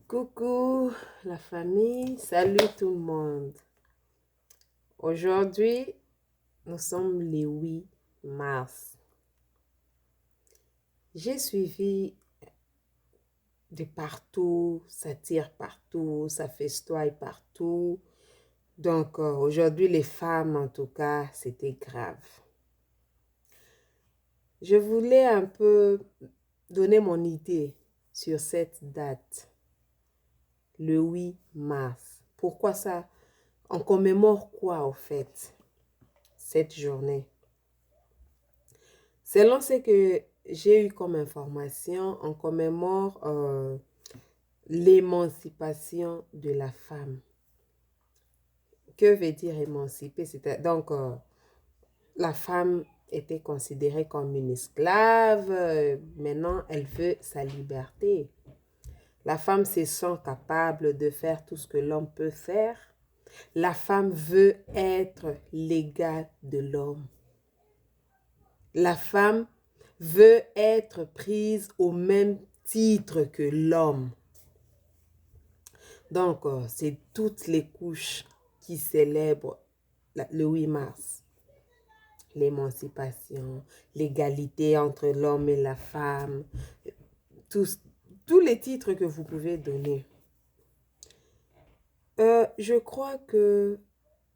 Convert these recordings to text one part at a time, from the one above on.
Coucou la famille, salut tout le monde. Aujourd'hui, nous sommes le 8 mars. J'ai suivi de partout, ça tire partout, ça festoie partout. Donc aujourd'hui, les femmes en tout cas, c'était grave. Je voulais un peu donner mon idée sur cette date, le 8 mars. Pourquoi ça? On commémore quoi au fait, cette journée? Selon ce que j'ai eu comme information, on commémore l'émancipation de la femme. Que veut dire émanciper? Donc, la femme était considérée comme une esclave. Maintenant, elle veut sa liberté. La femme se sent capable de faire tout ce que l'homme peut faire. La femme veut être l'égale de l'homme. La femme veut être prise au même titre que l'homme. Donc, c'est toutes les couches qui célèbrent le 8 mars. L'émancipation, l'égalité entre l'homme et la femme, tous les titres que vous pouvez donner. Je crois que,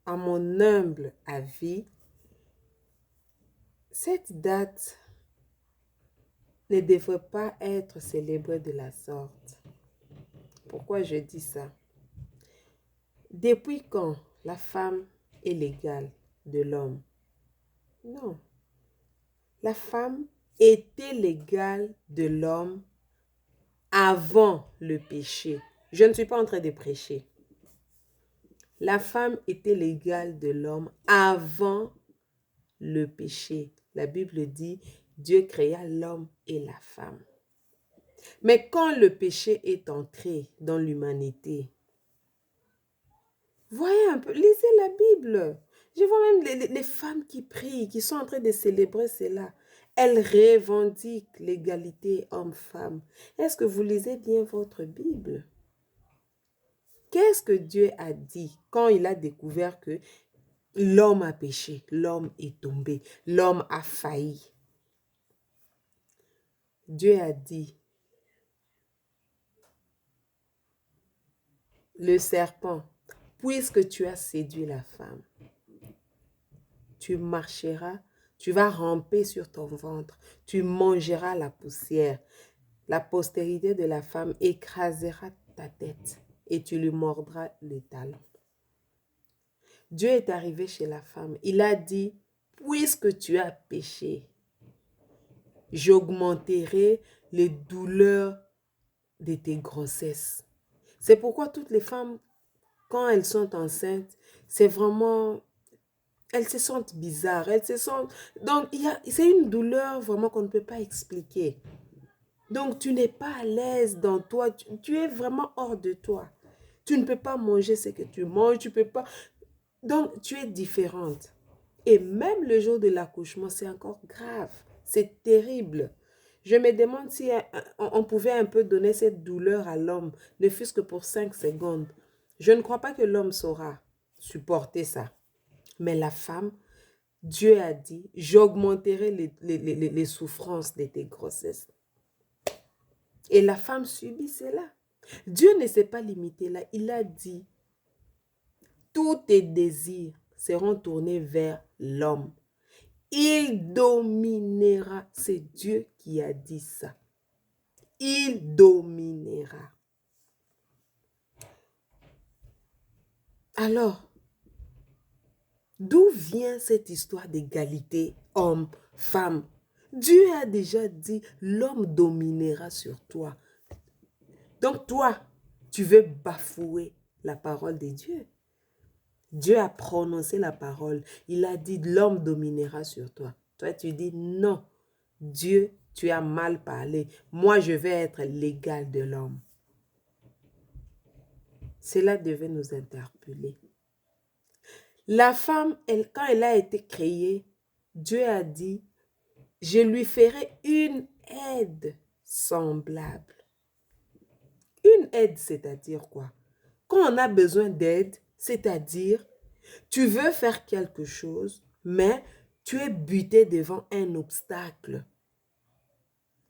à mon humble avis, cette date ne devrait pas être célébrée de la sorte. Pourquoi je dis ça? Depuis quand la femme est l'égale de l'homme? Non. La femme était l'égale de l'homme avant le péché. Je ne suis pas en train de prêcher. La femme était l'égale de l'homme avant le péché. La Bible dit, Dieu créa l'homme et la femme. Mais quand le péché est entré dans l'humanité, voyez un peu, lisez la Bible. Je vois même les femmes qui prient, qui sont en train de célébrer cela. Elles revendiquent l'égalité homme-femme. Est-ce que vous lisez bien votre Bible? Qu'est-ce que Dieu a dit quand il a découvert que l'homme a péché, l'homme est tombé, l'homme a failli? Dieu a dit, le serpent, puisque tu as séduit la femme, tu marcheras, tu vas ramper sur ton ventre, tu mangeras la poussière. La postérité de la femme écrasera ta tête et tu lui mordras les talons. Dieu est arrivé chez la femme. Il a dit, puisque tu as péché, j'augmenterai les douleurs de tes grossesses. C'est pourquoi toutes les femmes, quand elles sont enceintes, c'est vraiment... Elles se sentent bizarres, elles se sentent... Donc, c'est une douleur vraiment qu'on ne peut pas expliquer. Donc, tu n'es pas à l'aise dans toi, tu es vraiment hors de toi. Tu ne peux pas manger ce que tu manges, tu peux pas... Donc, tu es différente. Et même le jour de l'accouchement, c'est encore grave. C'est terrible. Je me demande si on pouvait un peu donner cette douleur à l'homme, ne fût-ce que pour 5 secondes. Je ne crois pas que l'homme saura supporter ça. Mais la femme, Dieu a dit, j'augmenterai les souffrances de tes grossesses. Et la femme subit cela. Dieu ne s'est pas limité là. Il a dit, tous tes désirs seront tournés vers l'homme. Il dominera. C'est Dieu qui a dit ça. Il dominera. Alors, d'où vient cette histoire d'égalité homme-femme? Dieu a déjà dit, l'homme dominera sur toi. Donc toi, tu veux bafouer la parole de Dieu. Dieu a prononcé la parole. Il a dit, l'homme dominera sur toi. Toi, tu dis, non, Dieu, tu as mal parlé. Moi, je vais être l'égal de l'homme. Cela devait nous interpeller. La femme, quand elle a été créée, Dieu a dit, je lui ferai une aide semblable. Une aide, c'est-à-dire quoi? Quand on a besoin d'aide, c'est-à-dire, tu veux faire quelque chose, mais tu es buté devant un obstacle.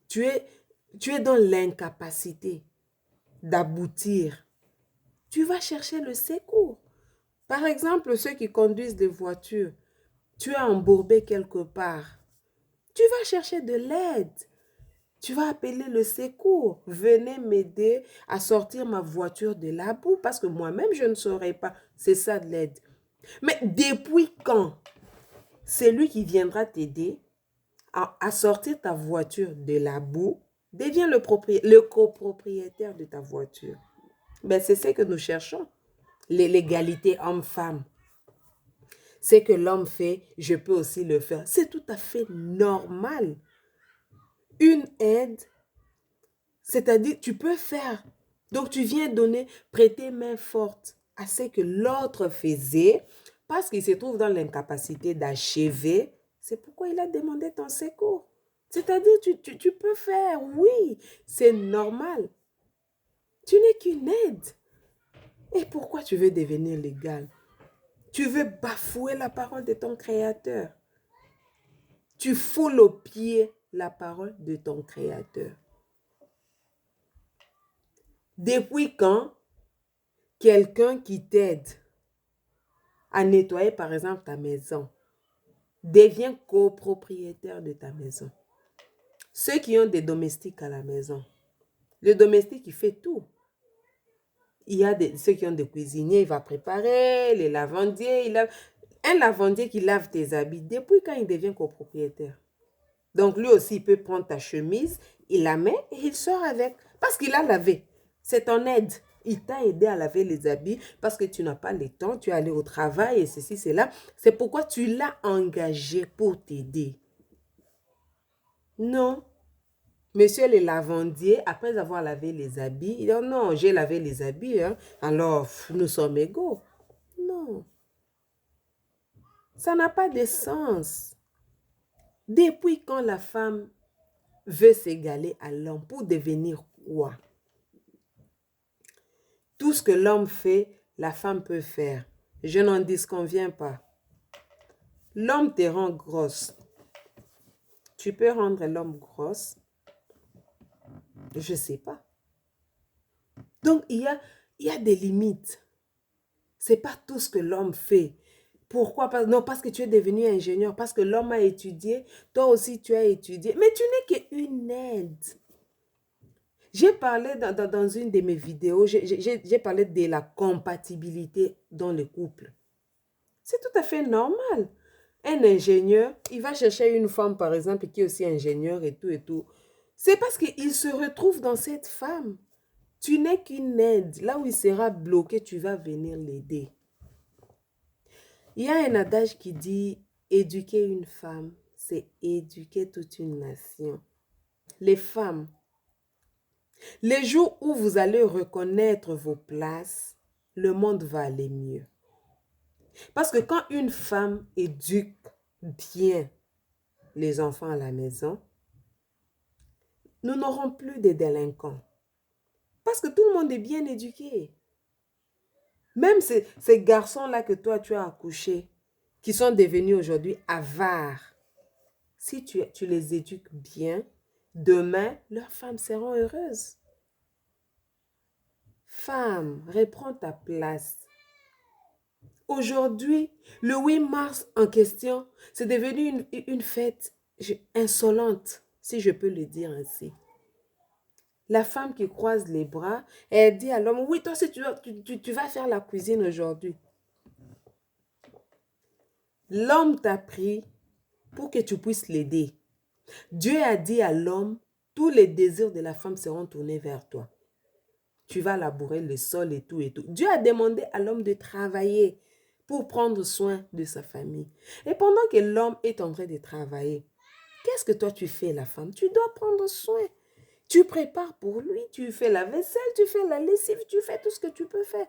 Tu es, tu es dans l'incapacité d'aboutir. Tu vas chercher le secours. Par exemple, ceux qui conduisent des voitures, tu es embourbé quelque part. Tu vas chercher de l'aide. Tu vas appeler le secours. Venez m'aider à sortir ma voiture de la boue parce que moi-même, je ne saurais pas. C'est ça de l'aide. Mais depuis quand c'est lui qui viendra t'aider à sortir ta voiture de la boue devient le copropriétaire de ta voiture? Ben, c'est ce que nous cherchons. L'égalité homme-femme. C'est que l'homme fait, je peux aussi le faire. C'est tout à fait normal. Une aide, c'est-à-dire tu peux faire. Donc tu viens donner, prêter main forte à ce que l'autre faisait parce qu'il se trouve dans l'incapacité d'achever. C'est pourquoi il a demandé ton secours. C'est-à-dire tu peux faire, oui, c'est normal. Tu n'es qu'une aide. Et pourquoi tu veux devenir légal? Tu veux bafouer la parole de ton Créateur. Tu foules aux pieds la parole de ton Créateur. Depuis quand quelqu'un qui t'aide à nettoyer, par exemple, ta maison, devient copropriétaire de ta maison? Ceux qui ont des domestiques à la maison, le domestique, il fait tout. Il y a ceux qui ont des cuisiniers, il va préparer, les lavandiers, un lavandier qui lave tes habits, depuis quand il devient copropriétaire? Donc lui aussi, il peut prendre ta chemise, il la met et il sort avec. Parce qu'il a lavé. C'est ton aide. Il t'a aidé à laver les habits parce que tu n'as pas le temps, tu es allé au travail et ceci, cela. C'est pourquoi tu l'as engagé pour t'aider. Non. Monsieur le lavandier, après avoir lavé les habits, il dit non, j'ai lavé les habits, hein, alors nous sommes égaux. Non. Ça n'a pas de sens. Depuis quand la femme veut s'égaler à l'homme pour devenir quoi? Tout ce que l'homme fait, la femme peut faire. Je n'en disconviens pas. L'homme te rend grosse. Tu peux rendre l'homme grosse? Je ne sais pas. Donc, il y a des limites. Ce n'est pas tout ce que l'homme fait. Pourquoi? Non, parce que tu es devenu ingénieur, parce que l'homme a étudié, toi aussi tu as étudié. Mais tu n'es qu'une aide. J'ai parlé dans une de mes vidéos, j'ai parlé de la compatibilité dans le couple. C'est tout à fait normal. Un ingénieur, il va chercher une femme, par exemple, qui est aussi ingénieur et tout et tout. C'est parce qu'il se retrouve dans cette femme. Tu n'es qu'une aide. Là où il sera bloqué, tu vas venir l'aider. Il y a un adage qui dit, éduquer une femme, c'est éduquer toute une nation. Les femmes, les jours où vous allez reconnaître vos places, le monde va aller mieux. Parce que quand une femme éduque bien les enfants à la maison, nous n'aurons plus de délinquants. Parce que tout le monde est bien éduqué. Même ces garçons-là que toi, tu as accouchés, qui sont devenus aujourd'hui avares, si tu les éduques bien, demain, leurs femmes seront heureuses. Femme, reprends ta place. Aujourd'hui, le 8 mars en question, c'est devenu une fête insolente, si je peux le dire ainsi. La femme qui croise les bras, elle dit à l'homme, oui, toi, si tu vas faire la cuisine aujourd'hui. L'homme t'a pris pour que tu puisses l'aider. Dieu a dit à l'homme, tous les désirs de la femme seront tournés vers toi. Tu vas labourer le sol et tout et tout. Dieu a demandé à l'homme de travailler pour prendre soin de sa famille. Et pendant que l'homme est en train de travailler, qu'est-ce que toi tu fais, la femme? Tu dois prendre soin. Tu prépares pour lui, tu fais la vaisselle, tu fais la lessive, tu fais tout ce que tu peux faire.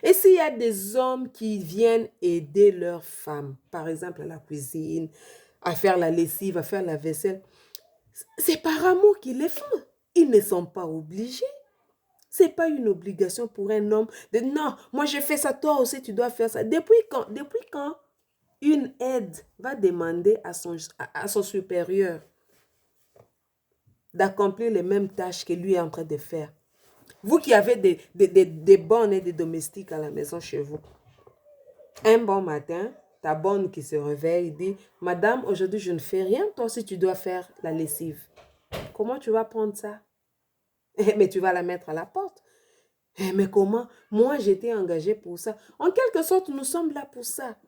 Et s'il y a des hommes qui viennent aider leurs femmes, par exemple à la cuisine, à faire la lessive, à faire la vaisselle, c'est par amour qu'ils les font. Ils ne sont pas obligés. Ce n'est pas une obligation pour un homme de non, moi j'ai fait ça, toi aussi tu dois faire ça. Depuis quand une aide va demander à son supérieur d'accomplir les mêmes tâches que lui est en train de faire? Vous qui avez des bonnes et des domestiques à la maison chez vous. Un bon matin, ta bonne qui se réveille dit, Madame, aujourd'hui je ne fais rien, toi aussi tu dois faire la lessive. Comment tu vas prendre ça? Mais tu vas la mettre à la porte. Mais comment? Moi j'étais engagée pour ça. En quelque sorte, nous sommes là pour ça.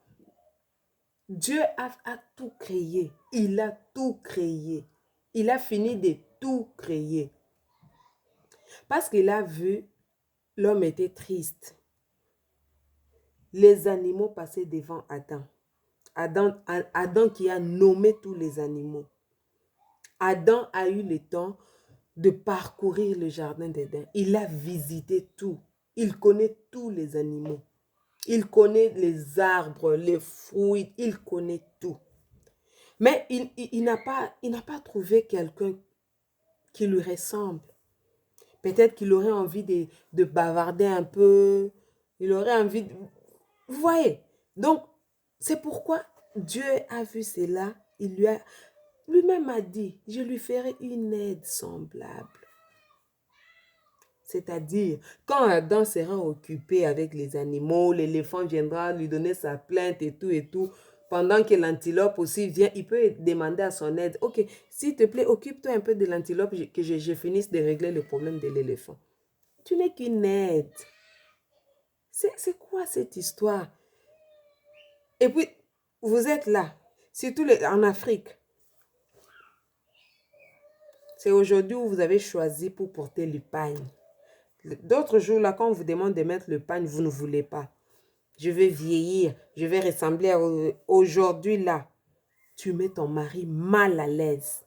Dieu a tout créé. Il a tout créé. Il a fini de tout créer. Parce qu'il a vu l'homme était triste. Les animaux passaient devant Adam. Adam qui a nommé tous les animaux. Adam a eu le temps de parcourir le jardin d'Éden. Il a visité tout. Il connaît tous les animaux. Il connaît les arbres, les fruits. Il connaît tout. Mais il n'a pas trouvé quelqu'un qui lui ressemble. Peut-être qu'il aurait envie de bavarder un peu. Il aurait envie de... Vous voyez? Donc, c'est pourquoi Dieu a vu cela. Lui-même a dit, je lui ferai une aide semblable. C'est-à-dire, quand Adam sera occupé avec les animaux, l'éléphant viendra lui donner sa plainte et tout, pendant que l'antilope aussi vient, il peut demander à son aide, ok, s'il te plaît, occupe-toi un peu de l'antilope, que je finisse de régler le problème de l'éléphant. Tu n'es qu'une aide. C'est quoi cette histoire? Et puis, vous êtes là, surtout en Afrique. C'est aujourd'hui où vous avez choisi pour porter le pagne. D'autres jours, là, quand on vous demande de mettre le pagne, vous ne voulez pas. Je vais vieillir, je vais ressembler à... Aujourd'hui, là, tu mets ton mari mal à l'aise.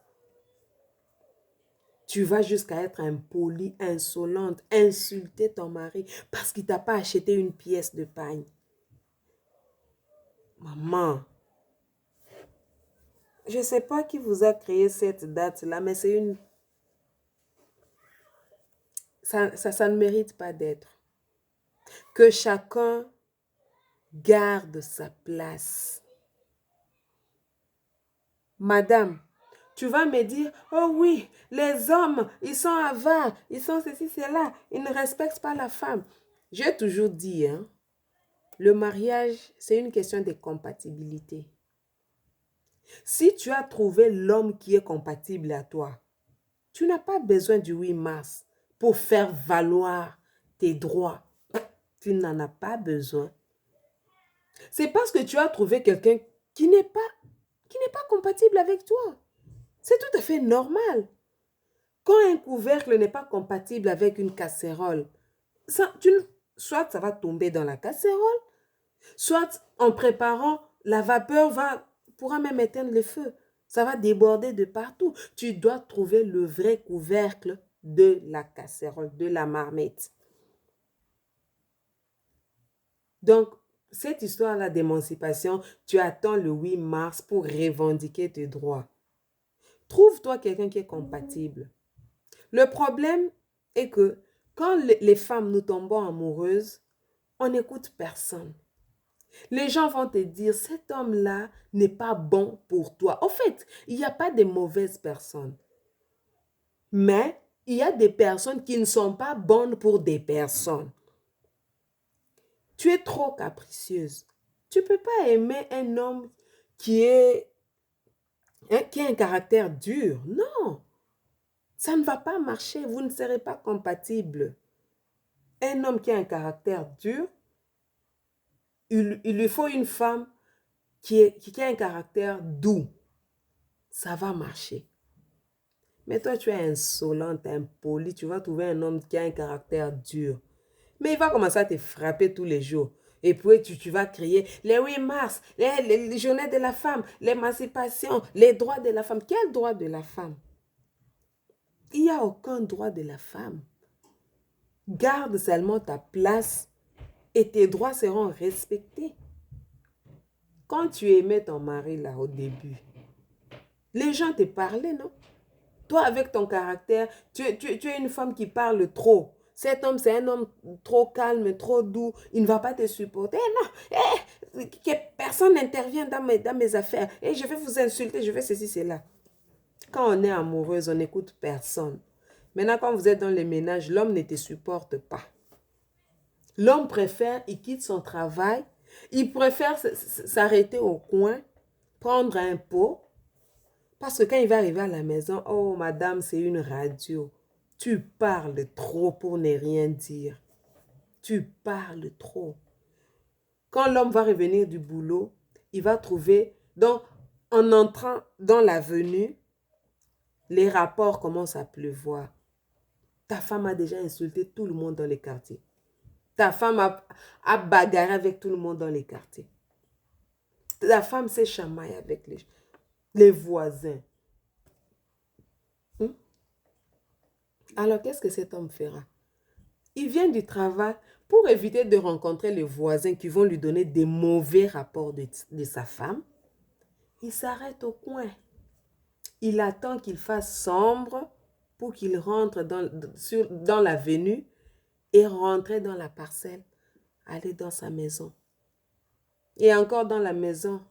Tu vas jusqu'à être impolie, insolente, insulter ton mari parce qu'il ne t'a pas acheté une pièce de pagne. Maman, je ne sais pas qui vous a créé cette date-là, mais c'est une... Ça ne mérite pas d'être. Que chacun garde sa place. Madame, tu vas me dire, oh oui, les hommes, ils sont avares, ils sont ceci, cela, ils ne respectent pas la femme. J'ai toujours dit, hein, le mariage, c'est une question de compatibilité. Si tu as trouvé l'homme qui est compatible à toi, tu n'as pas besoin du 8 mars pour faire valoir tes droits. Tu n'en as pas besoin. C'est parce que tu as trouvé quelqu'un qui n'est pas compatible avec toi. C'est tout à fait normal. Quand un couvercle n'est pas compatible avec une casserole, soit ça va tomber dans la casserole, soit en préparant, la vapeur pourra même éteindre le feu. Ça va déborder de partout. Tu dois trouver le vrai couvercle de la casserole, de la marmite. Donc, cette histoire-là d'émancipation, tu attends le 8 mars pour revendiquer tes droits. Trouve-toi quelqu'un qui est compatible. Le problème est que quand les femmes nous tombons amoureuses, on n'écoute personne. Les gens vont te dire, cet homme-là n'est pas bon pour toi. En fait, il n'y a pas de mauvaises personnes. Mais il y a des personnes qui ne sont pas bonnes pour des personnes. Tu es trop capricieuse. Tu ne peux pas aimer un homme qui a un caractère dur. Non, ça ne va pas marcher. Vous ne serez pas compatibles. Un homme qui a un caractère dur, il lui faut une femme qui a un caractère doux. Ça va marcher. Mais toi, tu es insolente, impolie. Tu vas trouver un homme qui a un caractère dur. Mais il va commencer à te frapper tous les jours. Et puis, tu vas crier les 8 mars, les journées de la femme, l'émancipation, les droits de la femme. Quel droit de la femme? Il n'y a aucun droit de la femme. Garde seulement ta place et tes droits seront respectés. Quand tu aimais ton mari là au début, les gens te parlaient, non? Toi avec ton caractère, tu es une femme qui parle trop. Cet homme, c'est un homme trop calme, trop doux. Il ne va pas te supporter. Non, que personne n'intervient dans mes affaires. Et je vais vous insulter, je vais ceci, cela. Quand on est amoureuse, on n'écoute personne. Maintenant, quand vous êtes dans les ménages, l'homme ne te supporte pas. L'homme préfère, il quitte son travail, il préfère s'arrêter au coin, prendre un pot, parce que quand il va arriver à la maison, oh madame, c'est une radio. Tu parles trop pour ne rien dire. Tu parles trop. Quand l'homme va revenir du boulot, il va trouver, donc en entrant dans l'avenue, les rapports commencent à pleuvoir. Ta femme a déjà insulté tout le monde dans les quartiers. Ta femme a bagarré avec tout le monde dans les quartiers. Ta femme s'est chamaillée avec les voisins. Alors, qu'est-ce que cet homme fera? Il vient du travail pour éviter de rencontrer les voisins qui vont lui donner des mauvais rapports de sa femme. Il s'arrête au coin. Il attend qu'il fasse sombre pour qu'il rentre dans l'avenue et rentrer dans la parcelle, aller dans sa maison. Et encore dans la maison,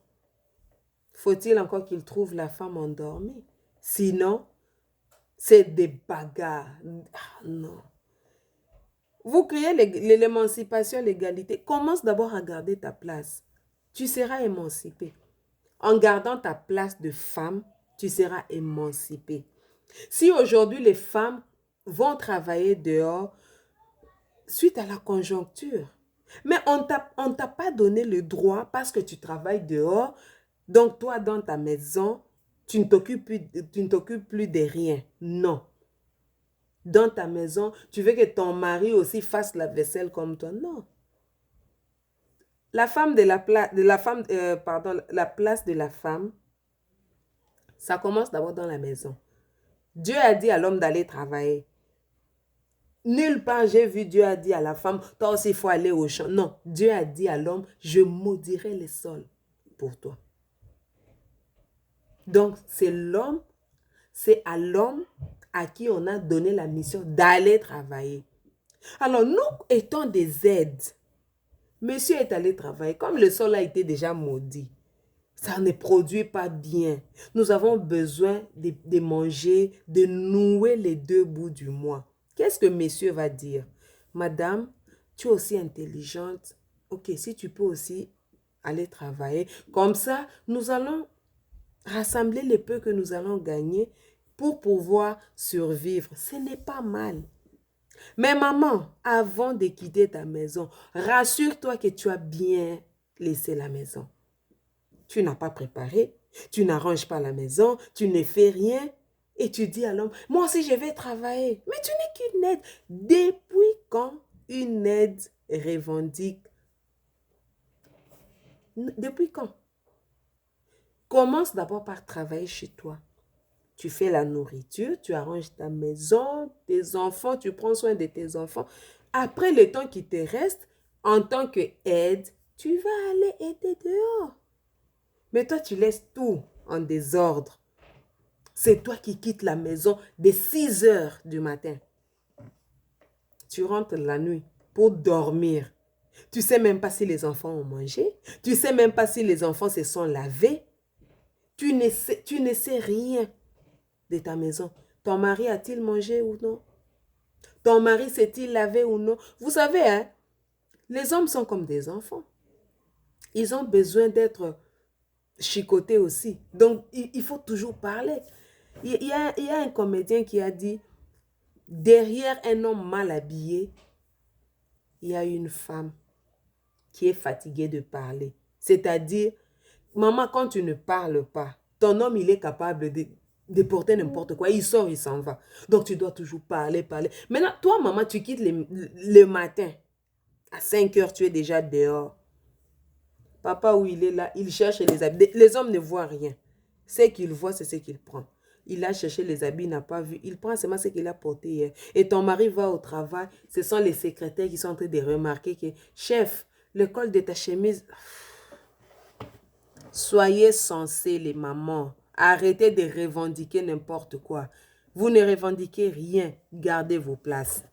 faut-il encore qu'il trouve la femme endormie? Sinon, c'est des bagarres. Ah, non. Vous criez l'émancipation, l'égalité. Commence d'abord à garder ta place. Tu seras émancipé. En gardant ta place de femme, tu seras émancipé. Si aujourd'hui les femmes vont travailler dehors suite à la conjoncture, mais on t'a pas donné le droit parce que tu travailles dehors, donc toi dans ta maison, tu ne t'occupes plus de rien. Non. Dans ta maison, tu veux que ton mari aussi fasse la vaisselle comme toi. Non. La place de la femme, ça commence d'abord dans la maison. Dieu a dit à l'homme d'aller travailler. Nulle part j'ai vu Dieu a dit à la femme, toi aussi il faut aller au champ. Non, Dieu a dit à l'homme, je maudirai les sols pour toi. Donc c'est à l'homme à qui on a donné la mission d'aller travailler. Alors nous étant des aides, monsieur est allé travailler, comme le sol a été déjà maudit. Ça ne produit pas bien. Nous avons besoin de manger, de nouer les deux bouts du mois. Qu'est-ce que monsieur va dire? Madame, tu es aussi intelligente. Ok, si tu peux aussi aller travailler. Comme ça, nous allons rassembler les peu que nous allons gagner pour pouvoir survivre. Ce n'est pas mal. Mais maman, avant de quitter ta maison, rassure-toi que tu as bien laissé la maison. Tu n'as pas préparé, tu n'arranges pas la maison, tu ne fais rien. Et tu dis à l'homme, moi aussi je vais travailler. Mais tu n'es qu'une aide. Depuis quand une aide revendique? Depuis quand? Commence d'abord par travailler chez toi. Tu fais la nourriture, tu arranges ta maison, tes enfants, tu prends soin de tes enfants. Après le temps qui te reste, en tant qu'aide, tu vas aller aider dehors. Mais toi, tu laisses tout en désordre. C'est toi qui quittes la maison dès 6 heures du matin. Tu rentres la nuit pour dormir. Tu ne sais même pas si les enfants ont mangé. Tu ne sais même pas si les enfants se sont lavés. Tu ne sais rien de ta maison. Ton mari a-t-il mangé ou non? Ton mari s'est-il lavé ou non? Vous savez, hein, les hommes sont comme des enfants. Ils ont besoin d'être chicotés aussi. Donc, il faut toujours parler. Il y a un comédien qui a dit, derrière un homme mal habillé, il y a une femme qui est fatiguée de parler. C'est-à-dire, maman, quand tu ne parles pas, ton homme, il est capable de porter n'importe quoi. Il sort, il s'en va. Donc, tu dois toujours parler, parler. Maintenant, toi, maman, tu quittes le matin. À 5 heures, tu es déjà dehors. Papa, où il est là, il cherche les habits. Les hommes ne voient rien. Ce qu'il voit, c'est ce qu'il prend. Il a cherché les habits, il n'a pas vu. Il prend seulement ce qu'il a porté hier. Et ton mari va au travail. Ce sont les secrétaires qui sont en train de remarquer que, chef, le col de ta chemise... Soyez sensés, les mamans. Arrêtez de revendiquer n'importe quoi. Vous ne revendiquez rien. Gardez vos places.